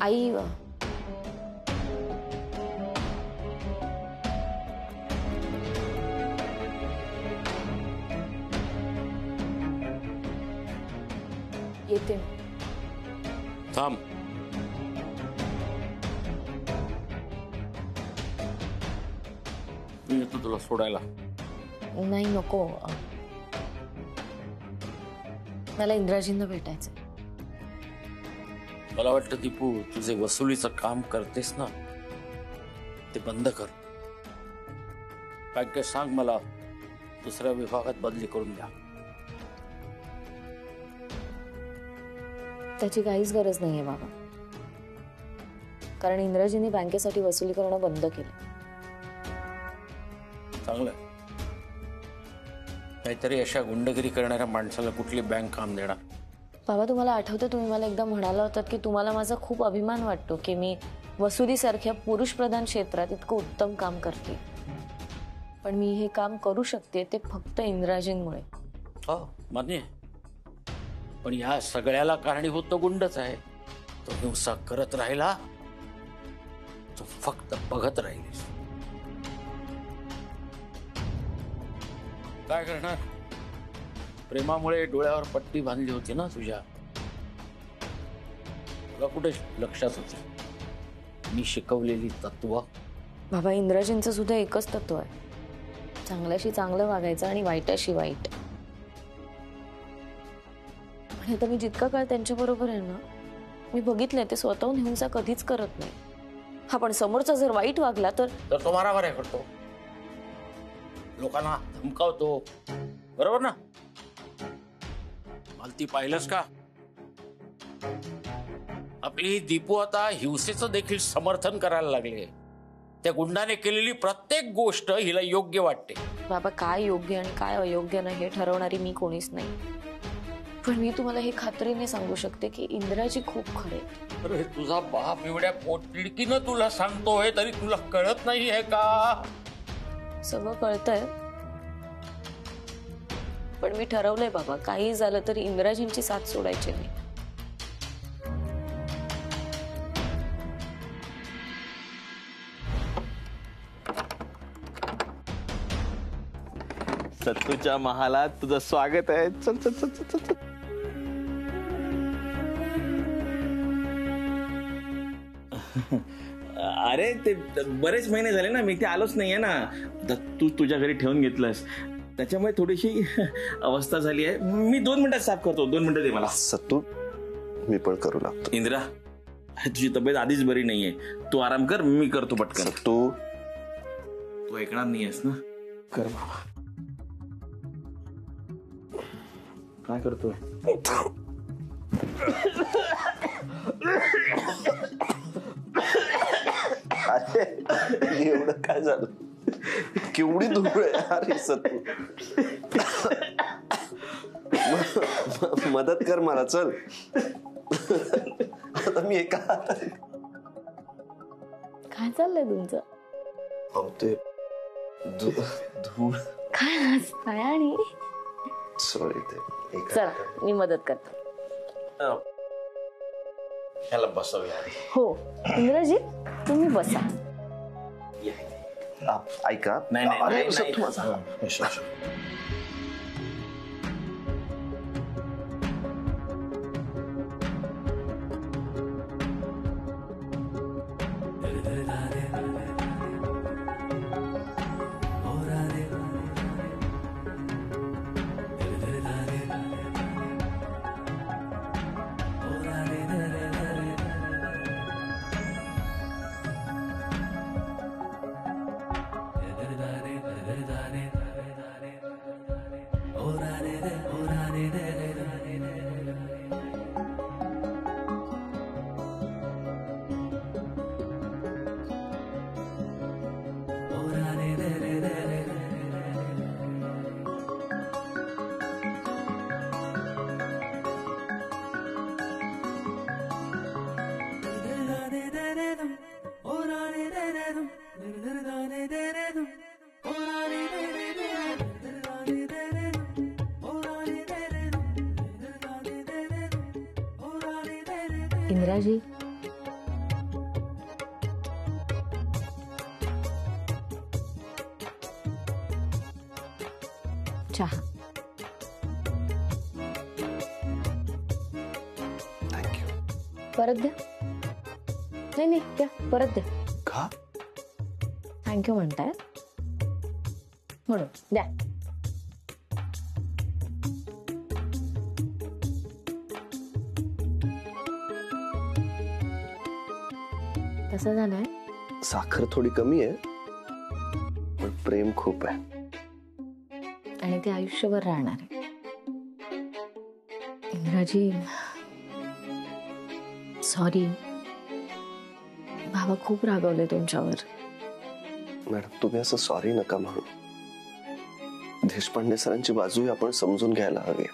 आई येते. थांब. मी येतो तुला सोडायला. नाही नको, मला इंद्राजींना भेटायचं. मला वाटतं दीपू, तुझे वसुलीचं काम करतेस ना, ते बंद कर. बँकेत सांग मला दुसऱ्या विभागात बदली करून द्या. त्याची काहीच गरज नाहीये बाबा, कारण इंद्राजींनी बँकेसाठी वसुली करणं बंद केलं. चांगलं. काहीतरी अशा गुंडगिरी करणाऱ्या माणसाला कुठली बँक काम देणार? बाबा, तुम्हाला आठवतं, तुम्ही मला एकदा म्हणाला होतात की तुम्हाला माझा खूप अभिमान वाटतो की मी वसुलीसारख्या पुरुषप्रधान क्षेत्रात इतकं उत्तम काम करते. पण मी हे काम करू शकते ते फक्त इंद्राजींमुळे. हो, मान्य. पण या सगळ्याला कारणीभूत तो गुंडच आहे. तो हिंसा करत राहिला, तो फक्त बघत राहिलीस. काय करणार? प्रेमामुळे डोळ्यावर पट्टी बांधली होती ना तुझ्या. तुला कुठे लक्षात होती मी शिकवलेली तत्व? बाबा, इंद्राजींचं सुद्धा एकच तत्व आहे, चांगल्याशी चांगलं वागायचं आणि वाईटाशी वाईट. आणि आता मी जितका काळ त्यांच्या बरोबर आहे ना, मी बघितलंय ते स्वतःहून हिंसा कधीच करत नाही. हा, पण समोरचा जर वाईट वागला तर तो मारामाऱ्या करतो, लोकांना धमकावतो, बरोबर ना? मला ती पाहिलंस का? आपली दीपू आता हिंसेचं देखील समर्थन करायला लागले. त्या गुंडाने केलेली प्रत्येक गोष्ट हिला योग्य वाटते. बाबा, काय योग्य आणि काय अयोग्य नाही हे ठरवणारी मी कोणीच नाही. पण मी तुम्हाला हे खात्रीने सांगू शकते की इंद्राजी खूप खरे. अरे, तुझा बाप एवढ्या पोटतिडकीनं तुला सांगतोय तरी तुला कळत नाही आहे का? सगळं कळतंय, पण मी ठरवलंय बाबा, काही झालं तरी इंद्राजींची साथ सोडायची नाही. सत्तूच्या महालात तुझं स्वागत आहे. चल चल चल चल चल. अरे, ते बरेच महिने झाले ना मी इथे आलोच नाहीये ना. तू तुझ्या घरी ठेवून घेतलंस, त्याच्यामुळे थोडीशी अवस्था झाली आहे. मी 2 मिनिटात साफ करतो. 2 मिनिटं दे मला. सत्तू, मी पण करू लागतो. इंदिरा, तुझी तब्येत आधीच बरी नाहीये, तू आराम कर, मी करतो पटकन. सत्तू, तू ऐकणार नाहीयेस ना? कर बाबा. काय करतोय? अरे, एवढं काय झालं? केवढी धूळ आहे. अरे सत्तू, मदत कर मला. चल आता मी एका हाताने. काय चाललंय तुमचं? ते धूळ. काय हसताय? आणि सॉरी, ते चला मी मदत करतो. याला बसवूया. हो इंद्राजी, तुम्ही बसा. ऐका. नाही सत्तू माझा. इंद्राजी, चहा. थँक्यू. परत द्या. नाही नाही द्या, परत द्या. का? थँक्यू म्हणताय म्हणून द्या. कसं झालंय? साखर थोडी कमी आहे, पण प्रेम खूप आहे. आणि ते आयुष्यभर राहणार आहे. इंद्राजी, सॉरी, बाबा खूप रागवले तुमच्यावर. मॅडम, तुम्ही असं सॉरी नका म्हणू. देशपांडे सरांची बाजूही आपण समजून घ्यायला हवी.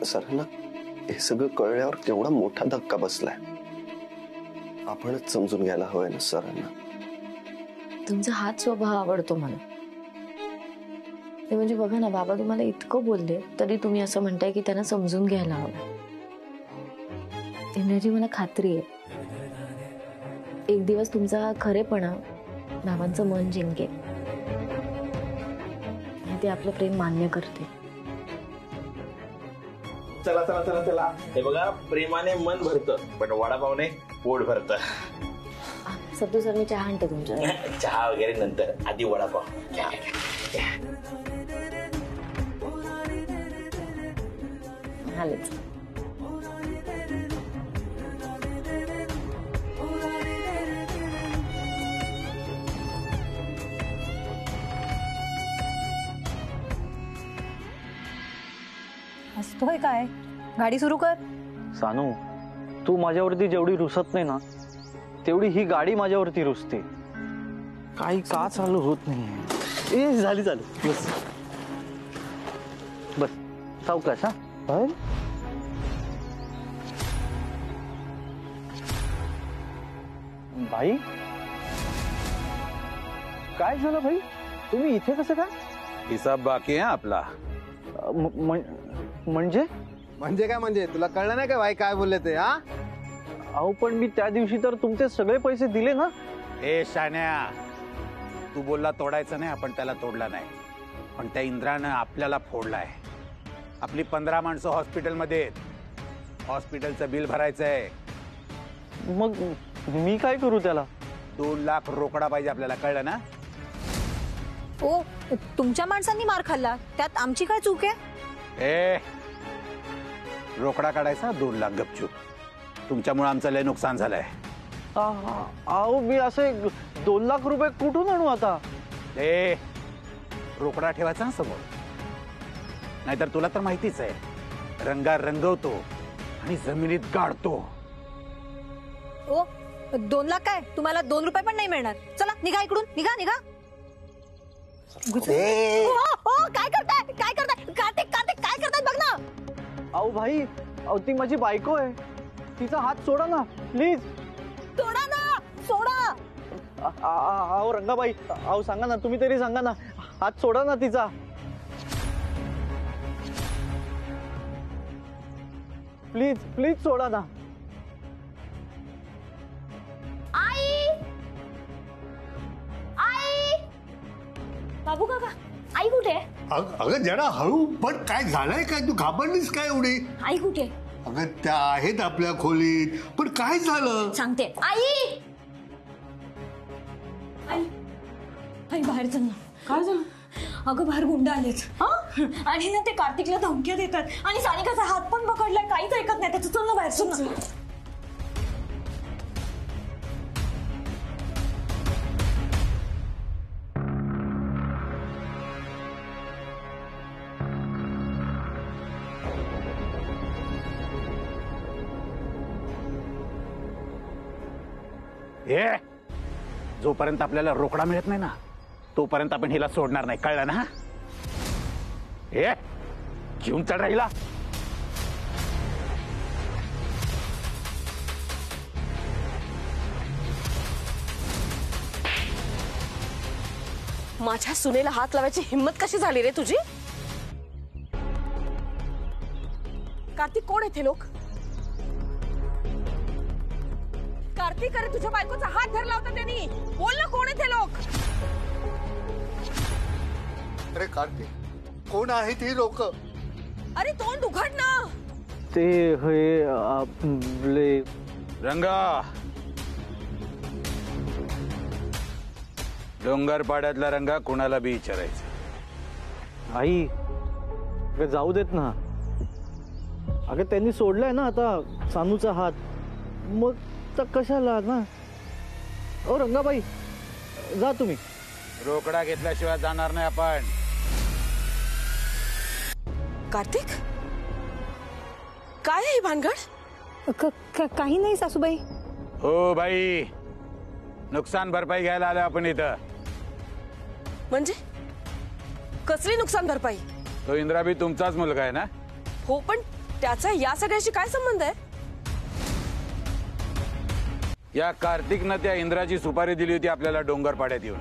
सरांना हे सगळं कळल्यावर केवढा मोठा धक्का बसलाय. आपणच समजून घ्यायला हवंय ना सरांना. तुमचा हाच स्वभाव आवडतो मला. ते म्हणजे बघा ना, बाबा तुम्हाला इतकं बोलले तरी तुम्ही असं म्हणताय की त्यांना समजून घ्यायला हवं. इंद्राजी, मला खात्री आहे एक दिवस तुमचा खरेपणा बाबांचं मन जिंकेल आणि ते आपलं प्रेम मान्य करते. चला चला चला चला. हे बघा, प्रेमाने मन भरतं पण वडापावने पोट भरतं. सत्तू सर, मी चहा आणते तुमच्या. चहा वगैरे नंतर, आधी वडापाव. आलेच. हसतोय काय? गाडी सुरू कर. सानू, तू माझ्यावरती जेवढी रुसत नाही ना, तेवढी ही गाडी माझ्यावरती रुसते. काही का चालू होत नाही. ए झाली झाली. बस बस, सावकाश. हा भाई, काय झालं भाई? तुम्ही इथे कसं काय? हिसाब बाकी आहे आपला. म्हणजे काय म्हणजे? तुला कळलं नाही का भाई काय बोलले ते? हा, अहो पण मी त्या दिवशी तर तुमचे सगळे पैसे दिले ना. ए शान्या, तू बोलला तोडायचं नाही, आपण त्याला तोडला नाही. पण त्या इंद्रानं आपल्याला फोडलाय. आपली 15 माणसं हॉस्पिटलमध्ये आहेत. हॉस्पिटलचं बिल भरायचंय. मग मी काय करू त्याला? 2 लाख रोकडा पाहिजे आपल्याला, कळलं ना? ओ, तुमच्या माणसांनी मार खाल्ला, त्यात आमची काय चूक आहे? ए, रोकडा काढायचा 2 लाख गपचूप. तुमच्यामुळे आमचं लय नुकसान झालंय. अहो मी असे 2 लाख रुपये कुठून आणू आता? ए, रोकडा ठेवायचा ना समोर. नाहीतर तुला तर माहितीच आहे, रंगा रंगवतो आणि जमिनीत गाडतो. ओ, 2 लाख काय? तुम्हाला 2 रुपये पण नाही मिळणार. चला निघा इकडून, निघा निघा. काय करताय? काय करताय? कार्तिक, कार्तिक काय करताय? बघ ना. अहो भाई, अहो ती माझी बायको आहे. तिचा हात सोडा ना प्लीज. सोडा ना, सोडा. अहो रंगाबाई, अहो सांगा ना, तुम्ही तरी सांगा ना, हात सोडा ना तिचा. प्लीज प्लीज सोडा ना. आई, आई, बाबू काका, आई कुठे? अगं जरा हळू. पण काय झालंय काय? तू घाबरलीस काय एवढी? आई कुठे? अगं त्या आहेत आपल्या खोलीत. पण काय झालं? सांगते. आई, आई, आई बाहेर चल ना. काय झालं? अगं बाहेर गुंड आलेच आणि ना ते कार्तिकला धमक्या देतात आणि सानिकाचा हात पण पकडलाय. काहीच ऐकत नाही त्याचं. चल ना बाहेर, चल ना. ए, जोपर्यंत आपल्याला रोकडा मिळत नाही ना, तोपर्यंत आपण हिला सोडणार नाही, कळलं ना? ए, जीवन चढ राहिला. माझ्या सुनेला हात लावायची हिम्मत कशी झाली रे तुझी? कार्तिक, कोण येथे लोक? कार्तिक, अरे तुझ्या बायकोचा हात धरला होता त्यांनी. बोल ना, कोण येथे लोक? अरे कार्तिक कोण आहेत ही लोक? अरे तोंड उघड ना. ते हे आपले रंगा, डोंगरपाड्यातला रंगा कोणाला बी विचारायचं. आई अगं जाऊ देत ना. अगं त्यांनी सोडलाय ना आता सानूचा हात, मग तर कशाला ना. ओ रंगाबाई जा तुम्ही. रोकडा घेतल्याशिवाय जाणार नाही आपण. कार्तिक, काय आहे ही भानगड? काही नाही सासूबाई. हो बाई, नुकसान भरपाई घ्यायला आलो आपण इथं. म्हणजे कसली नुकसान भरपाई? तो इंद्रा बी तुमचाच मुलगा आहे ना? हो, पण त्याचा या सगळ्याशी काय संबंध आहे? या कार्तिकनं त्या इंद्राची सुपारी दिली होती आपल्याला डोंगरपाड्यात येऊन.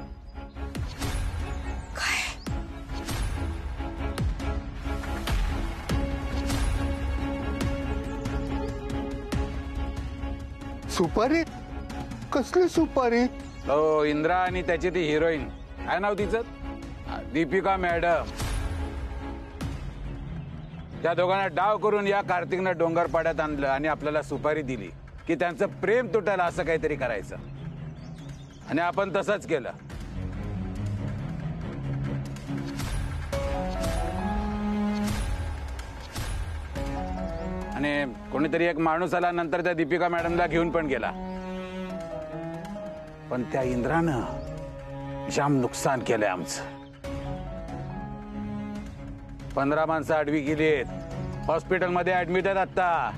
सुपारी? कसली सुपारी? हो, इंद्रा आणि त्याची ती हिरोईन, काय नाव तिचं? दीपिका मॅडम. त्या दोघांना डाव करून या कार्तिकनं डोंगरपाड्यात आणलं आणि आपल्याला सुपारी दिली की त्यांचं प्रेम तुटायला असं काहीतरी करायचं. आणि आपण तसंच केलं. आणि कोणीतरी एक माणूस आला, नंतर त्या दीपिका मॅडमला घेऊन पण गेला. पण त्या इंद्रानं जाम नुकसान केलंय आमचं. 15 माणसं आडवी गेलीत, हॉस्पिटलमध्ये ऍडमिट आहेत आता.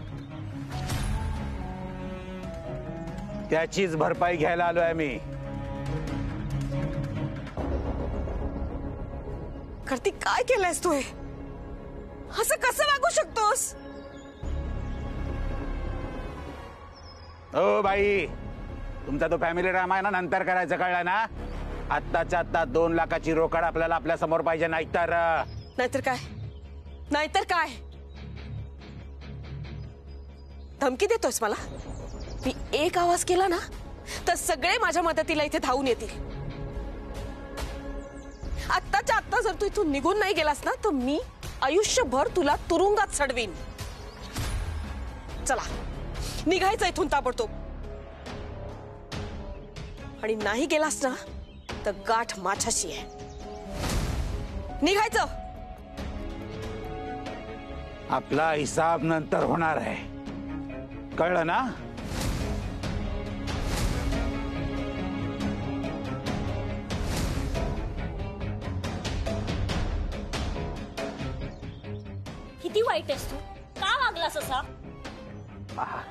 त्याचीच भरपाई घ्यायला आलोय आम्ही. कार्तिक, काय केलंयस तू? असं कसं वागू शकतोस? हो बाई, तुमचा तो फॅमिली ड्रामा आहे ना, नंतर करायचं, कळलं ना? आत्ताच्या आत्ता 2 लाखाची रोकड आपल्याला आपल्या समोर पाहिजे, नाहीतर काय? नाहीतर काय? धमकी देतोयस मला? मी एक आवाज केला ना तर सगळे माझ्या मदतीला इथे धावून येतील. आत्ताच्या आत्ता जर तू इथून निघून नाही गेलास ना तर मी आयुष्यभर तुला तुरुंगात सडवीन. चला, निघायचं इथून ताबडतोब. आणि नाही गेलास ना तर गाठ माझ्याशी आहे. निघायचं. आपला हिसाब नंतर होणार आहे, कळलं ना? किती वाईट आहेस तू? का वागलास असा?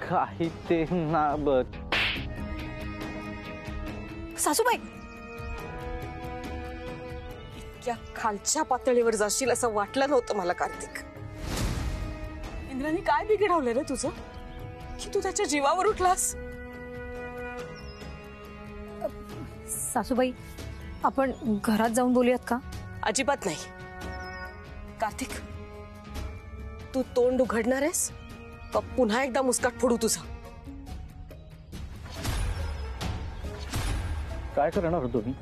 काही ते ना बघ सासूबाई, इतक्या खालच्या पातळीवर जाशील असं वाटलं नव्हतं मला. कार्तिक, इंद्राने काय बिघडवलं रे तुझं की तू त्याच्या जीवावर उठलास? सासूबाई, आपण घरात जाऊन बोलूयात का? अजिबात नाही. कार्तिक, तू तोंड उघडणार आहेस का पुन्हा एकदा मुस्काट फोडू तुझा? काय करणार होतो मी?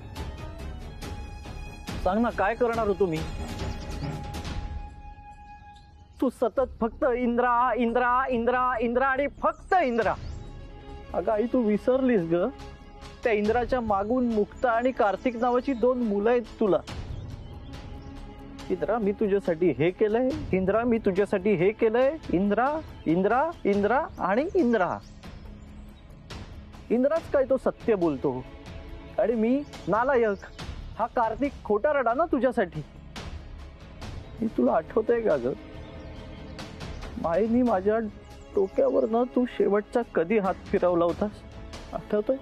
सांग ना, काय करणार होतो मी? तू सतत फक्त इंद्रा इंद्रा इंद्रा इंद्रा आणि फक्त इंद्रा. अगं आई, तू विसरलीस ग, त्या इंद्राच्या मागून मुक्ता आणि कार्तिक नावाची 2 मुलं आहेत तुला. इंद्रा, मी तुझ्यासाठी हे केलंय. इंद्रा, मी तुझ्यासाठी हे केलंय. इंद्रा इंद्रा इंद्रा आणि इंद्रा. इंद्राच काय तो सत्य बोलतो आणि मी नालायक. हा कार्तिक खोटा रडा ना तुझ्यासाठी. मी तुला आठवतंय का ग, माईनी माझ्या डोक्यावर ना तू शेवटचा कधी हात फिरवला होतास? आठवतोय?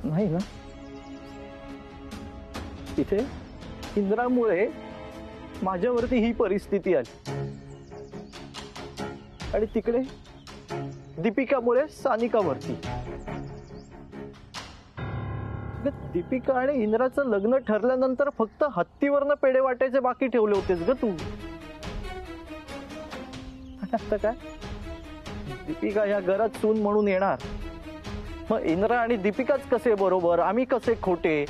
नाही ना? इथे इंद्रामुळे माझ्यावरती ही परिस्थिती आली आणि तिकडे दीपिकामुळे सानिकावरती. दीपिका आणि इंद्राचं लग्न ठरल्यानंतर फक्त हत्तीवरनं पेढे वाटायचे बाकी ठेवले होतेस ग तू. आता काय, दीपिका या घरात सून म्हणून येणार, मग इंद्रा आणि दीपिकाच कसे बरोबर, आम्ही कसे खोटे?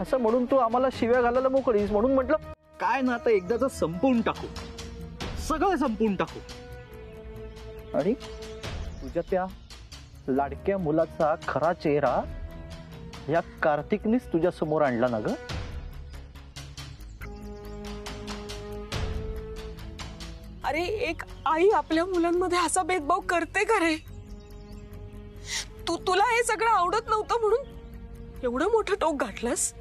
असं म्हणून तू आम्हाला शिव्या घालायला मोकळीस, म्हणून म्हटलं काय ना आता एकदाच संपवून टाकू, सगळं संपवून टाकू. आणि तुझ्या त्या लाडक्या मुलाचा खरा चेहरा या कार्तिकनीच तुझ्या समोर आणला ना ग. अरे एक आई आपल्या मुलांमध्ये असा भेदभाव करते का रे? तुला हे सगळं आवडत नव्हतं म्हणून एवढं मोठं टोक गाठलंस?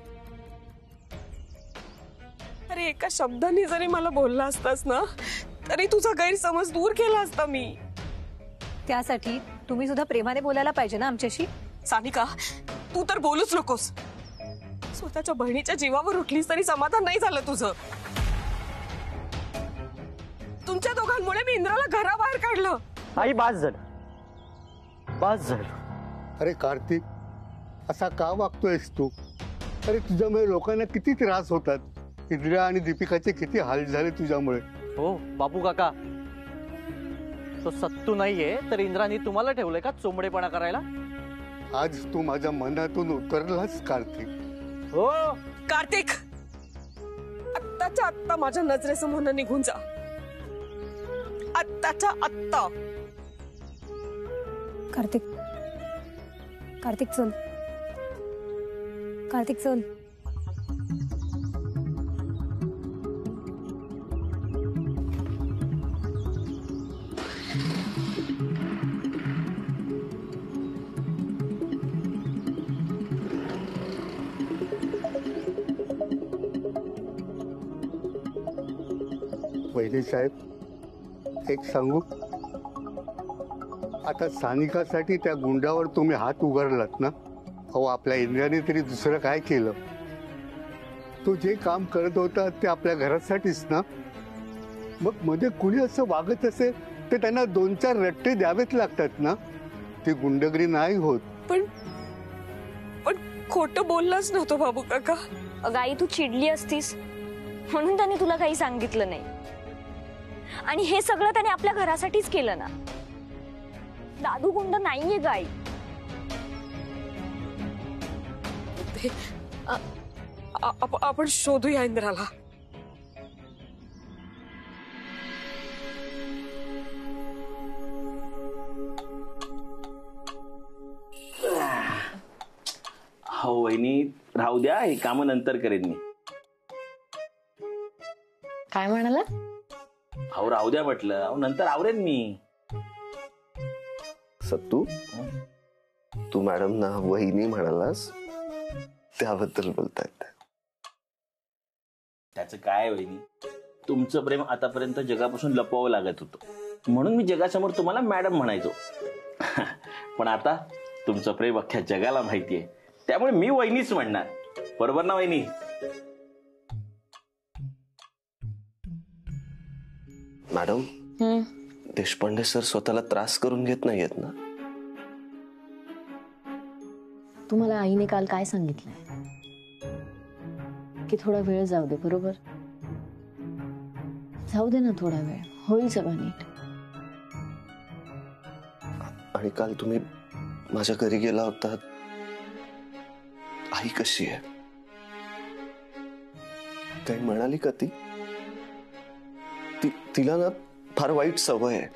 अरे एका शब्दाने जरी मला बोलला असतास ना तरी तुझा गैरसमज दूर केला असता मी. त्यासाठी तुम्ही सुद्धा प्रेमाने बोलायला पाहिजे ना आमच्याशी. सानिका तू तर बोलूच नकोस. स्वतःच्या बहिणीच्या जीवावर उठलीस तरी समाधान नाही झालं तुझं. तुमच्या दोघांमुळे मी इंद्राला घराबाहेर काढलं. आई बास झालं, बास झालं. अरे कार्तिक, असा का वागतोयस तू? अरे तुझ्यामुळे लोकांना किती त्रास होतात. इंद्रा आणि दीपिकाचे किती हाल झाले तुझ्यामुळे. हो बापू काका, तो सत्तू नाहीये तर इंद्राने तुम्हाला ठेवलंय का चोंबडेपणा करायला? आज तू माझ्या मनातून उतरलास कार्तिक. हो कार्तिक, आत्ताच्या आत्ता माझ्या नजरेसमोर निघून जा. आत्ताच्या आत्ता. कार्तिक, कार्तिक चल, कार्तिक चल. वैद्य साहेब, एक सांगू, आता सानिकासाठी त्या गुंडावर तुम्ही हात उगारलात ना. अहो आपल्या इंद्राने तरी दुसरं काय केलं? तो जे काम करत होता ते आपल्या घरासाठीच ना. मग मध्ये कुणी असं वागत असेल तर त्यांना 2-4 रट्टे द्यावेच लागतात ना. ती गुंडगिरी नाही होत. पण खोटं बोललाच नव्हतं बाबू काका. अगं आई, तू चिडली असतीस म्हणून त्याने तुला काही सांगितलं नाही. आणि हे सगळं त्याने आपल्या घरासाठीच केलं ना. दादू गुंड नाहीये गाई. आपण शोधूया इंद्राला. हो वहिनी, राहू द्या, हे काम नंतर करेन मी. काय म्हणाला? अहो राहू द्या म्हटलं. अहो नंतर आवरेन मी. सत्तू, तू मॅडम ना वहिनी म्हणालास त्याबद्दल बोलतायत. त्याचं काय वहिनी, तुमचं प्रेम आतापर्यंत जगापासून लपवावं लागत होतं म्हणून मी जगासमोर तुम्हाला मॅडम म्हणायचो. पण आता तुमचं प्रेम अख्ख्या जगाला माहितीये, त्यामुळे मी वहिनीच म्हणणार. बरोबर ना वहिनी? मॅडम, देशपांडे सर स्वतःला त्रास करून घेत नाहीयेत ना. तुम्हाला आईने काल काय सांगितलंय? की थोडा वेळ जाऊ दे, बरोबर? जाऊ दे ना थोडा वेळ, होईल सगळं नीट. आणि काल तुम्ही माझ्या घरी गेला होता, आई कशी आहे? काही म्हणाली का ती? तिला ना फार वाईट सवय आहे.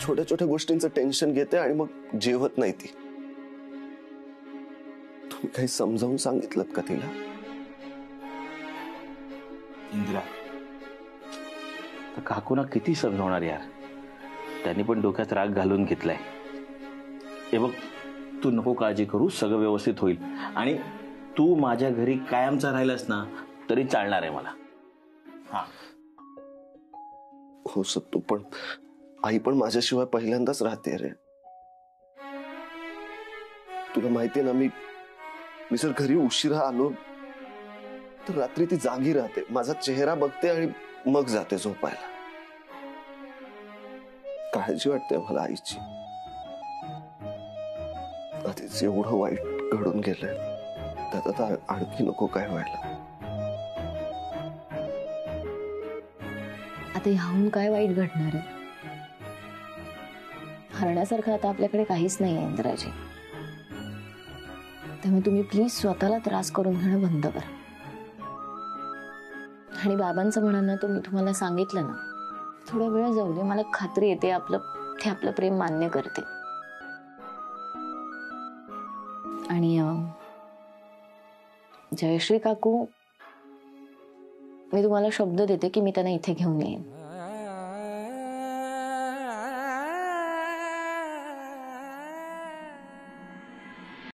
छोट्या छोट्या गोष्टींचं टेन्शन घेते आणि मग जेवत नाही ती. तुम्ही काही समजावून सांगितलं का तिला? इंदिरा, काकूना किती समजावणार यार. त्यांनी पण डोक्यात राग घालून घेतलाय. हे बघ, तू नको काळजी करू, सगळं व्यवस्थित होईल. आणि तू माझ्या घरी कायमचा राहिलास ना तरी चालणार आहे मला. हा हो सत्तू, पण आई पण माझ्याशिवाय पहिल्यांदाच राहते रे. तुला माहितीये ना, मी जर घरी उशिरा आलो तर रात्री ती जागी राहते, माझा चेहरा बघते आणि मग जाते झोपायला. काळजी वाटते मला आईची. आधीच एवढं वाईट घडून गेलंय, त्यात आता आणखी नको काय व्हायला. आता ह्याहून काय वाईट घडणार आहे? हरण्यासारखं आता आपल्याकडे काहीच नाही आहे इंद्राजी. त्यामुळे तुम्ही प्लीज स्वतःला त्रास करून घेणं बंद करा. आणि बाबांचं म्हणणं ना, तो मी तुम्हाला सांगितलं ना, थोडा वेळ जाऊ दे. मला खात्री येते ते आपलं प्रेम मान्य करते. आणि जयश्री काकू, मी तुम्हाला शब्द देते की मी त्यांना इथे घेऊन येईन.